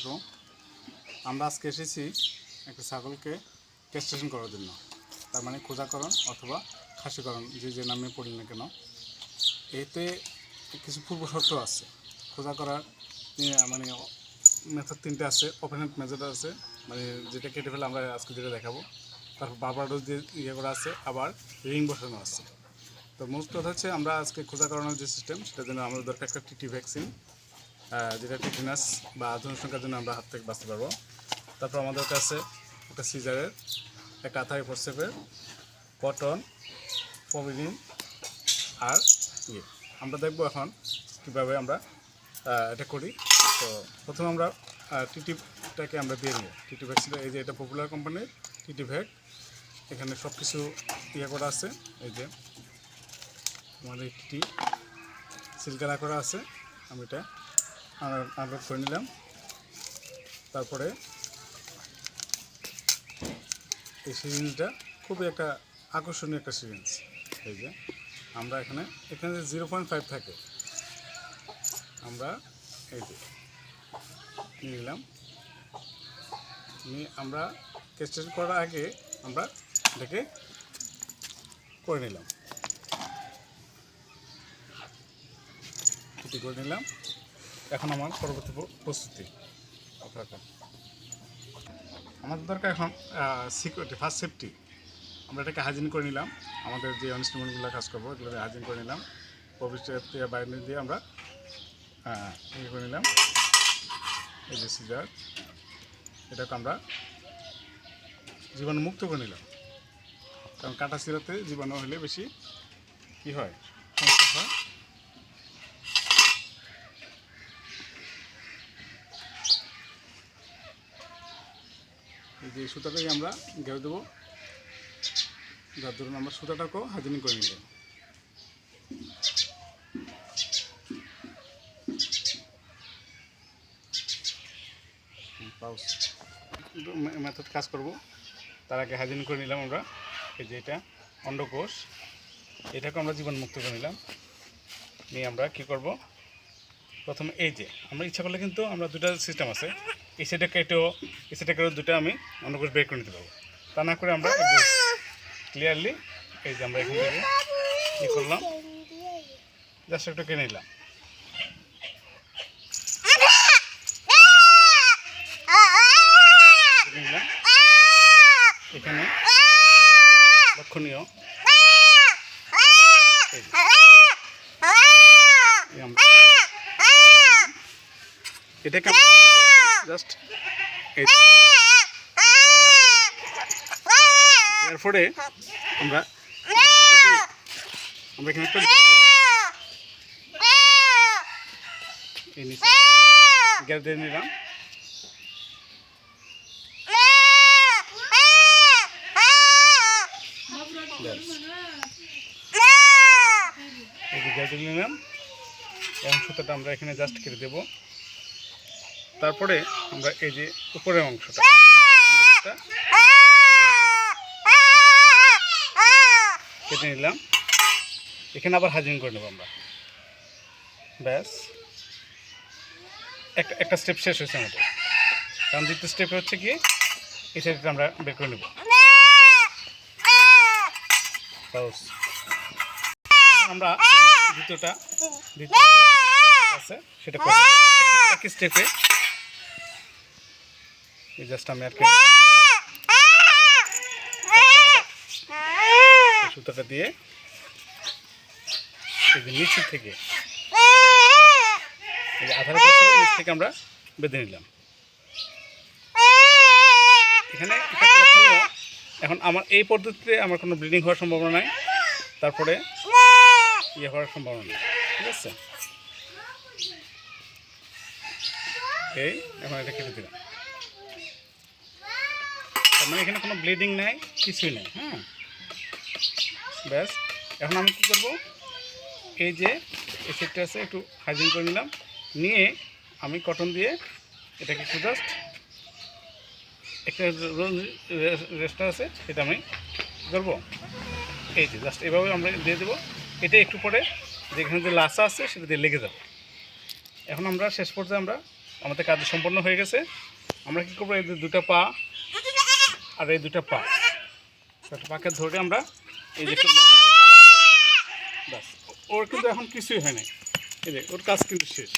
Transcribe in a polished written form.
আলাইকুম। আমরা আজকে এসেছি একটা ছাগলকে ক্যাস্ট্রেশন করার জন্য, তার মানে খোঁজাকরণ অথবা খাসিকরণ, যে নামে পড়ি না কেন। এতে কিছু পূর্ব শর্ত আছে। খোঁজা করার মানে মেথড তিনটে আছে। ওপেন হ্যান্ড মেথড আছে, মানে যেটা কেটে ফেলে আমরা আজকে যেটা দেখাবো। তারপর বারবার ডোজ দিয়ে ইয়ে করা আছে, আবার রিং বসানো আছে। তো মোস্ট কথা হচ্ছে আমরা আজকে খোঁজা করানোর যে সিস্টেম, সেটার জন্য আমাদের দরকার একটা টিটি ভ্যাকসিন, যেটা টিটেনাস বা জনসংখ্যার জন্য আমরা হাত থেকে বাঁচতে পারবো। তারপর আমাদের কাছে একটা সিজারের, একটা আথারি ফোরসেপের, কটন, পমিলিন আর আমরা দেখবো এখন কীভাবে আমরা এটা করি। তো প্রথমে আমরা টিটিটাকে আমরা দিয়ে নিই। টিটি ভ্যাকসিনটা এই যে এটা পপুলার কোম্পানির টিটি ভ্যাক। এখানে সব কিছু ইয়ে করা আছে। এই যে আমাদের টিটি সিলকারা করা আছে। আমি এটা আনলোড করে নিলাম। তারপরে এই সিরিঞ্জটা খুবই একটা আকর্ষণীয় একটা সিরিঞ্জ। এই যে আমরা এখানে 0.5 থাকে, আমরা এই যে নিয়ে নিলাম। নিয়ে আমরা ক্যাস্ট্রেশন করার আগে আমরা এটাকে করে নিলাম, ছুটি করে নিলাম। এখন আমার পরবর্তী প্রস্তুতি আমাদের দরকার এখন সিকিউরিটি, ফার্স্ট সেফটি। আমরা এটাকে হাইজিন করে নিলাম। আমাদের যে ইনস্ট্রুমেন্টগুলো কাজ করবো এগুলো হাইজিন করে নিলাম। প্রবিষ্টের বাইরে দিয়ে আমরা ইয়ে করে নিলাম। এই যে সিজার, এটাকে আমরা জীবাণু মুক্ত করে নিলাম, কারণ কাটা সিরাতে জীবাণু হলে বেশি কী হয়, সমস্যা হয়। এই যে সুতাটাকে আমরা গেড়ে দেবো, যার ধরুন আমরা সুতাটাকেও হাইজিনিং করে নিলাম। মেথড কাজ করব, তার আগে হাইজিনিং করে নিলাম আমরা। এই যে এটা অন্ডকোষ, এটাকে আমরা জীবাণুমুক্ত করে নিলাম। নিয়ে আমরা কী করব, প্রথমে এই যে আমরা ইচ্ছা করলে কিন্তু আমরা দুটা সিস্টেম আছে, এই সাইডে কেটেও এই সাইডে কেটেও দুটো আমি অন্ডকোষ বের করে নিতে পারবো। তা না করে আমরা ক্লিয়ারলি এই যে আমরা এখান থেকে কী করলাম, জাস্ট একটু কেটে নিলাম। এখানে লক্ষণীয় এটাকে জাস্ট এর পরে আমরা এখানে একটা গ্যাস দিয়ে নিলাম। এই যে গ্যাস দিয়ে নিলাম, এবং সুতাটা আমরা এখানে জাস্ট কেটে দেবো। তারপরে আমরা এই যে উপরের অংশটা কেটে নিলাম। এখানে আবার হাইজিন করে নেব আমরা। ব্যাস, একটা স্টেপ শেষ হয়েছে আমাদের। কারণ দ্বিতীয় স্টেপে হচ্ছে কি, এই সাইডটা আমরা বের করে নেব। আমরা দ্বিতীয়টা আছে সেটা করে নেব একই স্টেপে। এই জাস্ট আমি আর সুতাটা দিয়ে এই যে নিচ থেকে এই যে আধার কাছে নিচ থেকে আমরা বেঁধে নিলাম। এখানে লক্ষণীয়, এখন আমার এই পদ্ধতিতে আমার কোনো ব্লিডিং হওয়ার সম্ভাবনা নাই, তারপরে ইয়ে হওয়ার সম্ভাবনা নেই। ঠিক আছে, এই এখন এটা কেটে দিলাম। তার মানে এখানে কোনো ব্লিডিং নাই, কিছুই নেই। হ্যাঁ, ব্যাস। এখন আমি কী করবো, এই যে এই সেটটা আছে একটু হাইজিন করে নিলাম। নিয়ে আমি কটন দিয়ে এটাকে একটু জাস্ট একটা রেস্টার আছে সেটা আমি করবো। এই যে জাস্ট এভাবে আমরা দিয়ে দেবো। এটা একটু পরে যেখানে যে লাসা আছে সেটা দিয়ে লেগে যাবে। এখন আমরা শেষ পর্যায়ে আমরা আমাদের কাজ সম্পন্ন হয়ে গেছে। আমরা কী করবো, এই যে দুটো পা আর এই দুটো পা, একটা পাকে ধরে আমরা এই যে একটু লম্বা করে টান দিলে, ব্যাস ওর কিন্তু এখন কিছুই হয় নাই, এই যে ওর কাজ কিন্তু শেষ।